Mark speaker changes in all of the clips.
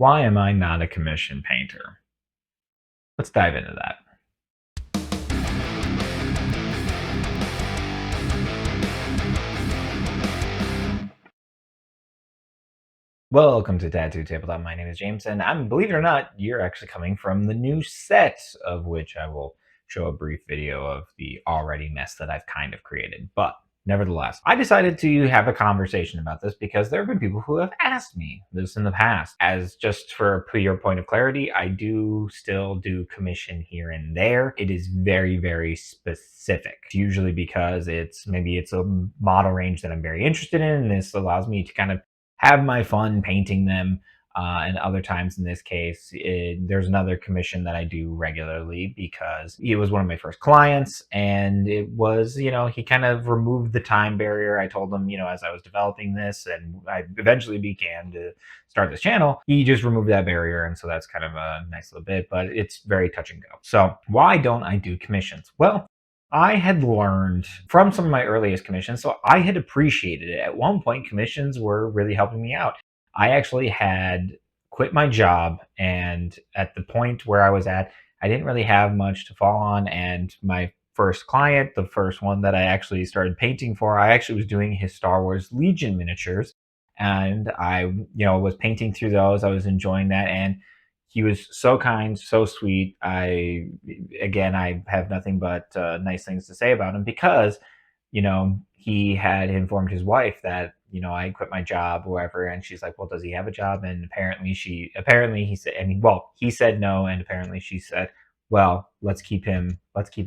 Speaker 1: Why am I not a commission painter? Let's dive into that. Welcome to Tattoo Tabletop. My name is James, and believe it or not, you're actually coming from the new set, of which I will show a brief video of the already mess that I've kind of created. But nevertheless, I decided to have a conversation about this because there have been people who have asked me this in the past. As just for your point of clarity, I do still do commission here and there. It is very, very specific. It's usually because maybe it's a model range that I'm very interested in, and this allows me to kind of have my fun painting them. And other times, in this case, there's another commission that I do regularly because he was one of my first clients, and it was, he kind of removed the time barrier. I told him, as I was developing this and I eventually began to start this channel, he just removed that barrier. And so that's kind of a nice little bit, but it's very touch and go. So why don't I do commissions? Well, I had learned from some of my earliest commissions, so I had appreciated it. At one point, commissions were really helping me out. I actually had quit my job, and at the point where I was at, I didn't really have much to fall on. And my first client, the first one that I actually started painting for, I actually was doing his Star Wars Legion miniatures, and I, was painting through those. I was enjoying that, and he was so kind, so sweet. I have nothing but nice things to say about him because, he had informed his wife that, I quit my job or whatever. And she's like, well, does he have a job? And apparently he said, he said no. And apparently she said, well, let's keep him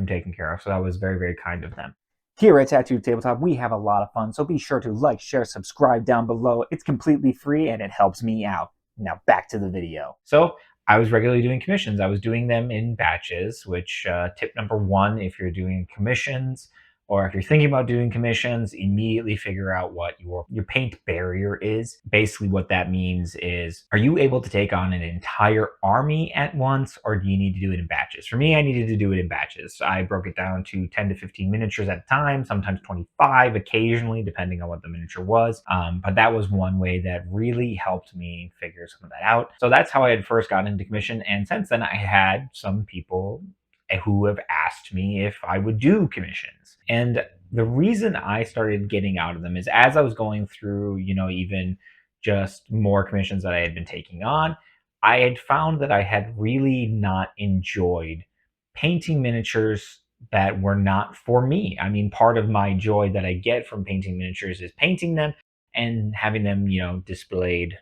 Speaker 1: taken care of. So that was very, very kind of them.
Speaker 2: Here at Tattoo Tabletop, we have a lot of fun, so be sure to like, share, subscribe down below. It's completely free and it helps me out. Now back to the video.
Speaker 1: So I was regularly doing commissions. I was doing them in batches, which tip number one, if you're doing commissions or if you're thinking about doing commissions, immediately figure out what your paint barrier is. Basically what that means is, are you able to take on an entire army at once, or do you need to do it in batches? For me, I needed to do it in batches. I broke it down to 10 to 15 miniatures at a time, sometimes 25 occasionally, depending on what the miniature was. But that was one way that really helped me figure some of that out. So that's how I had first gotten into commission. And since then, I had some people who have asked me if I would do commissions. And the reason I started getting out of them is, as I was going through, even just more commissions that I had been taking on, I had found that I had really not enjoyed painting miniatures that were not for me. I mean, part of my joy that I get from painting miniatures is painting them and having them, displayed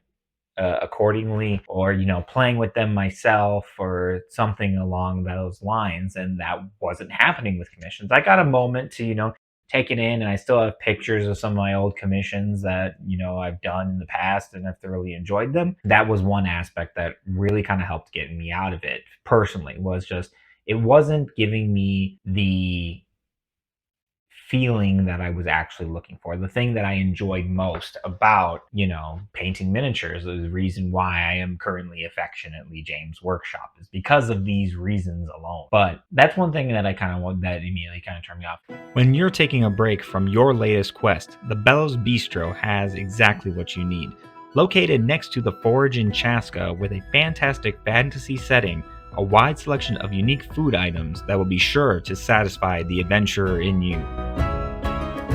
Speaker 1: accordingly, or playing with them myself or something along those lines. And that wasn't happening with commissions. I got a moment to take it in, and I still have pictures of some of my old commissions that I've done in the past, and I've thoroughly enjoyed them. That was one aspect that really kind of helped get me out of it personally, was just it wasn't giving me the feeling that I was actually looking for. The thing that I enjoyed most about, painting miniatures, the reason why I am currently affectionately James Workshop, is because of these reasons alone. But that's one thing that that immediately kind of turned me off.
Speaker 3: When you're taking a break from your latest quest, the Bellows Bistro has exactly what you need. Located next to the Forge in Chaska with a fantastic fantasy setting, a wide selection of unique food items that will be sure to satisfy the adventurer in you.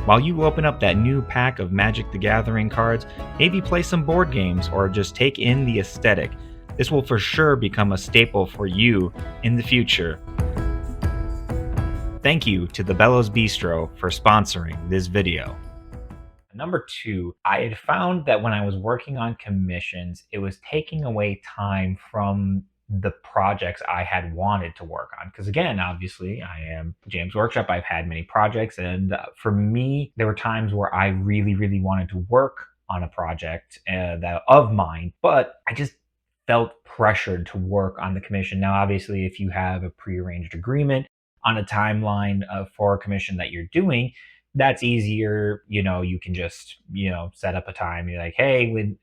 Speaker 3: While you open up that new pack of Magic the Gathering cards, maybe play some board games or just take in the aesthetic, this will for sure become a staple for you in the future. Thank you to the Bellows Bistro for sponsoring this video.
Speaker 1: Number two, I had found that when I was working on commissions, it was taking away time from the projects I had wanted to work on. Because again, obviously, I am James Workshop. I've had many projects, and for me, there were times where I really, really wanted to work on a project of mine, but I just felt pressured to work on the commission. Now, obviously, if you have a prearranged agreement on a timeline for a commission that you're doing, that's easier. You can just set up a time. You're like, hey, when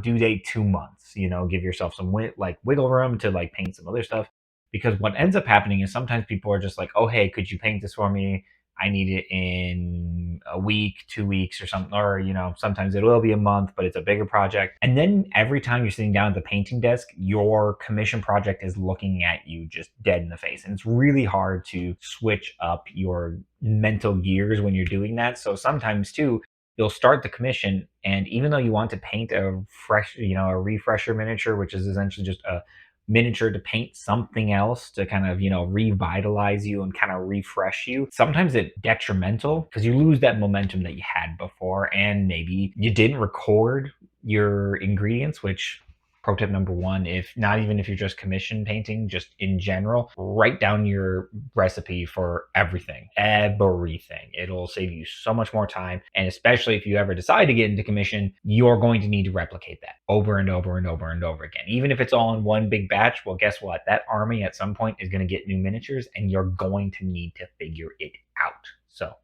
Speaker 1: due date 2 months, give yourself some wiggle room to paint some other stuff. Because what ends up happening is sometimes people are just like, oh, hey, could you paint this for me? I need it in a week, 2 weeks or something, or, sometimes it will be a month, but it's a bigger project. And then every time you're sitting down at the painting desk, your commission project is looking at you just dead in the face. And it's really hard to switch up your mental gears when you're doing that. So sometimes too, you'll start the commission, and even though you want to paint a fresh, a refresher miniature, which is essentially just a miniature to paint something else to kind of, revitalize you and kind of refresh you, sometimes it's detrimental because you lose that momentum that you had before, and maybe you didn't record your ingredients, which, pro tip number one, if not, even if you're just commission painting, just in general, write down your recipe for everything. It'll save you so much more time. And especially if you ever decide to get into commission, you're going to need to replicate that over and over and over and over again. Even if it's all in one big batch, well, guess what? That army at some point is going to get new miniatures, and you're going to need to figure it out. So,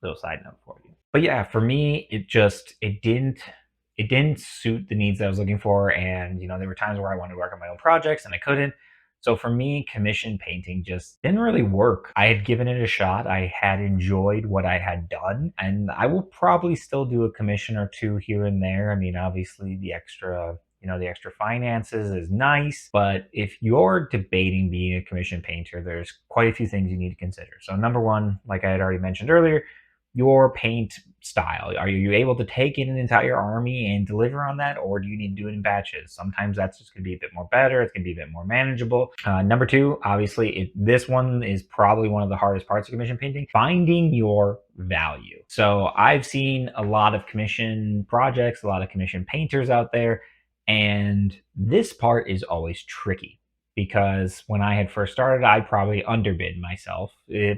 Speaker 1: little side note for you. But yeah, for me, it didn't suit the needs that I was looking for. And, there were times where I wanted to work on my own projects and I couldn't. So for me, commission painting just didn't really work. I had given it a shot. I had enjoyed what I had done, and I will probably still do a commission or two here and there. I mean, obviously the extra finances is nice, but if you're debating being a commission painter, there's quite a few things you need to consider. So number one, like I had already mentioned earlier, your paint style. Are you able to take in an entire army and deliver on that, or do you need to do it in batches? Sometimes that's just going to be a bit more better. It's going to be a bit more manageable. Number two, obviously, this one is probably one of the hardest parts of commission painting, finding your value. So I've seen a lot of commission projects, a lot of commission painters out there, and this part is always tricky. Because when I had first started, I probably underbid myself.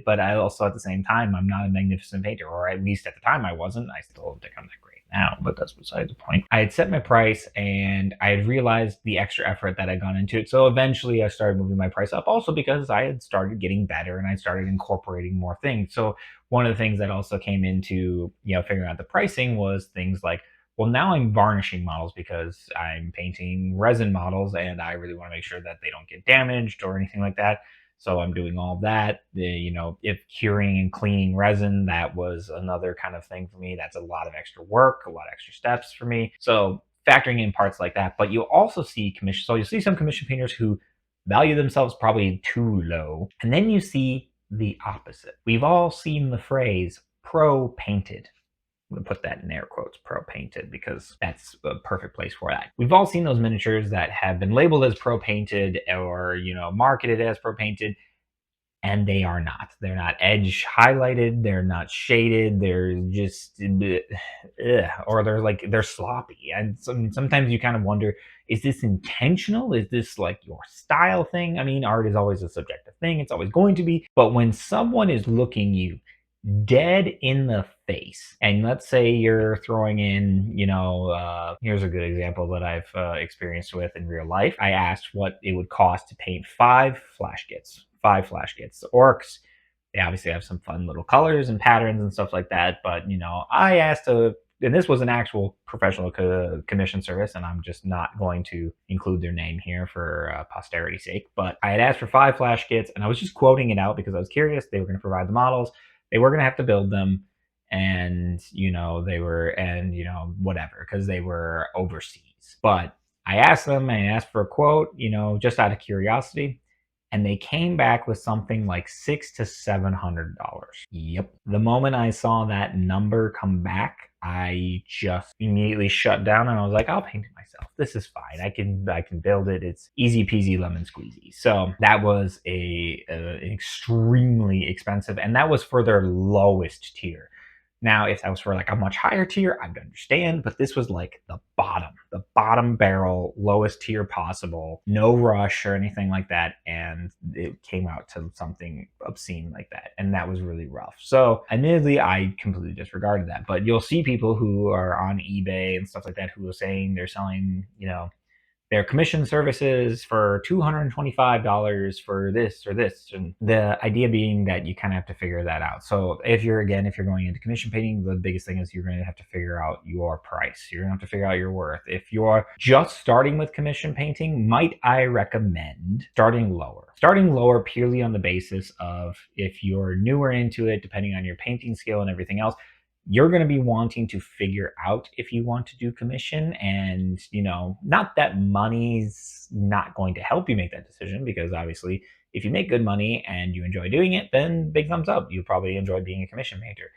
Speaker 1: But I also, at the same time, I'm not a magnificent painter, or at least at the time I wasn't. I still don't think I'm that great now, but that's beside the point. I had set my price, and I had realized the extra effort that I'd gone into it. So eventually I started moving my price up, also because I had started getting better and I started incorporating more things. So one of the things that also came into, figuring out the pricing was things like, well, now I'm varnishing models because I'm painting resin models, and I really want to make sure that they don't get damaged or anything like that. So I'm doing all of that. If curing and cleaning resin, that was another kind of thing for me. That's a lot of extra work, a lot of extra steps for me. So factoring in parts like that. But you'll also see you'll see some commission painters who value themselves probably too low. And then you see the opposite. We've all seen the phrase pro painted. I'm going to put that in air quotes, pro painted, because that's a perfect place for that. We've all seen those miniatures that have been labeled as pro painted or, marketed as pro painted, and they are not. They're not edge highlighted. They're not shaded. They're just, or they're sloppy. And sometimes you kind of wonder, is this intentional? Is this like your style thing? I mean, art is always a subjective thing. It's always going to be. But when someone is looking you dead in the face, and let's say you're throwing in, here's a good example that I've experienced with in real life. I asked what it would cost to paint 5 flash kits. The orcs, they obviously have some fun little colors and patterns and stuff like that, but I asked and this was an actual professional commission service, and I'm just not going to include their name here for posterity's sake, but I had asked for 5 flash kits, and I was just quoting it out because I was curious. They were going to provide the models. They were going to have to build them, and, whatever, because they were overseas. But I asked for a quote, just out of curiosity, and they came back with something like $600 to $700. Yep. The moment I saw that number come back, I just immediately shut down, and I was like, I'll paint it myself. This is fine. I can build it. It's easy peasy lemon squeezy. So that was extremely expensive, and that was for their lowest tier. Now, if that was for like a much higher tier, I'd understand, but this was like the bottom barrel, lowest tier possible, no rush or anything like that, and it came out to something obscene like that, and that was really rough. So admittedly, I completely disregarded that, but you'll see people who are on eBay and stuff like that who are saying they're selling, their commission services for $225 for this or this. And the idea being that you kind of have to figure that out. So if you're going into commission painting, the biggest thing is you're going to have to figure out your price. You're going to have to figure out your worth. If you're just starting with commission painting, might I recommend starting lower? Starting lower purely on the basis of if you're newer into it, depending on your painting skill and everything else, you're going to be wanting to figure out if you want to do commission. And, not that money's not going to help you make that decision, because obviously if you make good money and you enjoy doing it, then big thumbs up. You probably enjoy being a commission painter.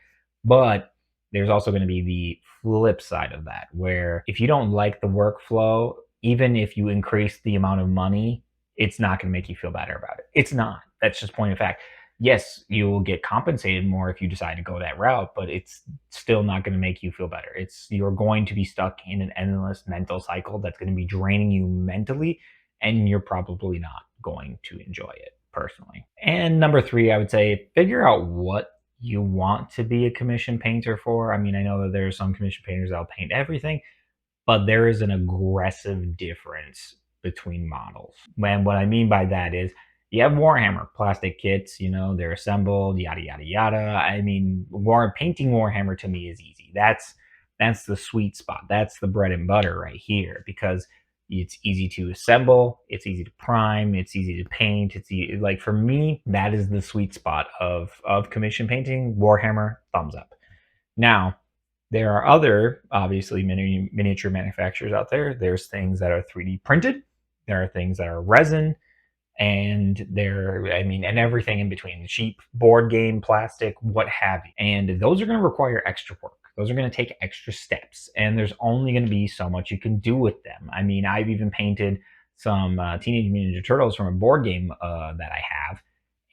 Speaker 1: But there's also going to be the flip side of that, where if you don't like the workflow, even if you increase the amount of money, it's not going to make you feel better about it. It's not. That's just point of fact. Yes, you will get compensated more if you decide to go that route, but it's still not going to make you feel better. You're going to be stuck in an endless mental cycle that's going to be draining you mentally, and you're probably not going to enjoy it personally. And number 3, I would say figure out what you want to be a commission painter for. I mean, I know that there are some commission painters that'll paint everything, but there is an aggressive difference between models. And what I mean by that is you have Warhammer plastic kits, they're assembled, yada, yada, yada. I mean, painting Warhammer to me is easy. That's the sweet spot. That's the bread and butter right here, because it's easy to assemble, it's easy to prime, it's easy to paint. Like for me, that is the sweet spot of commission painting. Warhammer, thumbs up. Now, there are other, obviously, miniature manufacturers out there. There's things that are 3D printed. There are things that are resin, and and everything in between, cheap board game, plastic, what have you. And those are going to require extra work. Those are going to take extra steps, and there's only going to be so much you can do with them. I mean, I've even painted some Teenage Mutant Ninja Turtles from a board game that I have,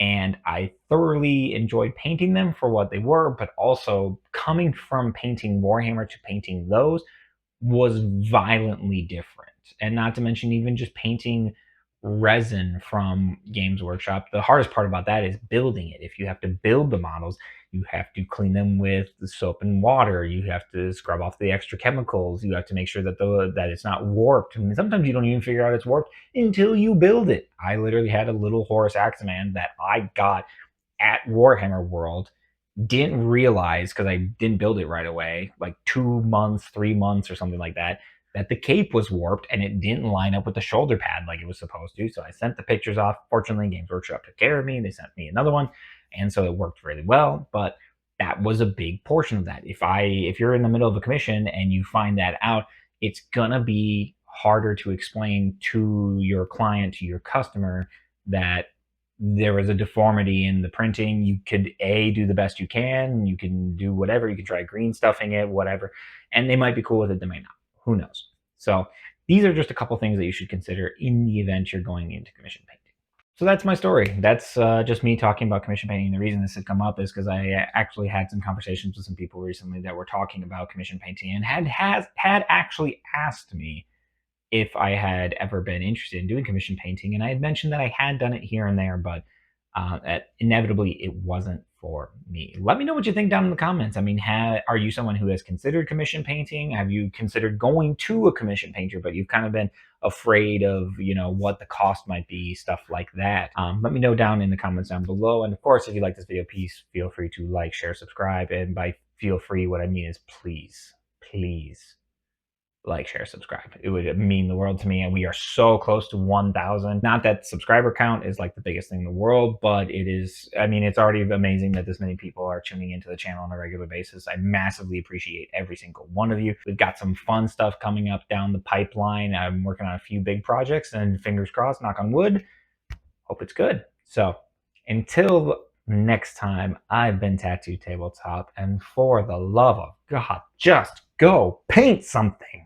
Speaker 1: and I thoroughly enjoyed painting them for what they were, but also coming from painting Warhammer to painting those was violently different. And not to mention even just painting resin from Games Workshop. The hardest part about that is building it. If you have to build the models, you have to clean them with the soap and water. You have to scrub off the extra chemicals. You have to make sure that that it's not warped. I mean, sometimes you don't even figure out it's warped until you build it. I literally had a little Horus Axeman that I got at Warhammer World. Didn't realize, because I didn't build it right away, like 2 months, 3 months or something like that the cape was warped and it didn't line up with the shoulder pad like it was supposed to. So I sent the pictures off. Fortunately, Games Workshop took care of me. They sent me another one, and so it worked really well. But that was a big portion of that. If you're in the middle of a commission and you find that out, it's gonna be harder to explain to your client, to your customer, that there was a deformity in the printing. You could do the best you can. You can do whatever. You can try green stuffing it, whatever, and they might be cool with it. They might not. Who knows? So these are just a couple things that you should consider in the event you're going into commission painting. So that's my story. That's just me talking about commission painting. The reason this had come up is because I actually had some conversations with some people recently that were talking about commission painting and had actually asked me if I had ever been interested in doing commission painting. And I had mentioned that I had done it here and there, but inevitably it wasn't for me. Let me know what you think down in the comments. I mean, are you someone who has considered commission painting? Have you considered going to a commission painter, but you've kind of been afraid of, what the cost might be, stuff like that? Let me know down in the comments down below. And of course, if you like this video, please feel free to like, share, subscribe. And by feel free, what I mean is please like, share, subscribe. It would mean the world to me, and we are so close to 1,000. Not that subscriber count is like the biggest thing in the world, but it is. I mean, it's already amazing that this many people are tuning into the channel on a regular basis. I massively appreciate every single one of you. We've got some fun stuff coming up down the pipeline. I'm working on a few big projects, and fingers crossed, knock on wood, hope it's good. So until next time, I've been Tattoo Tabletop, and for the love of God, just go paint something.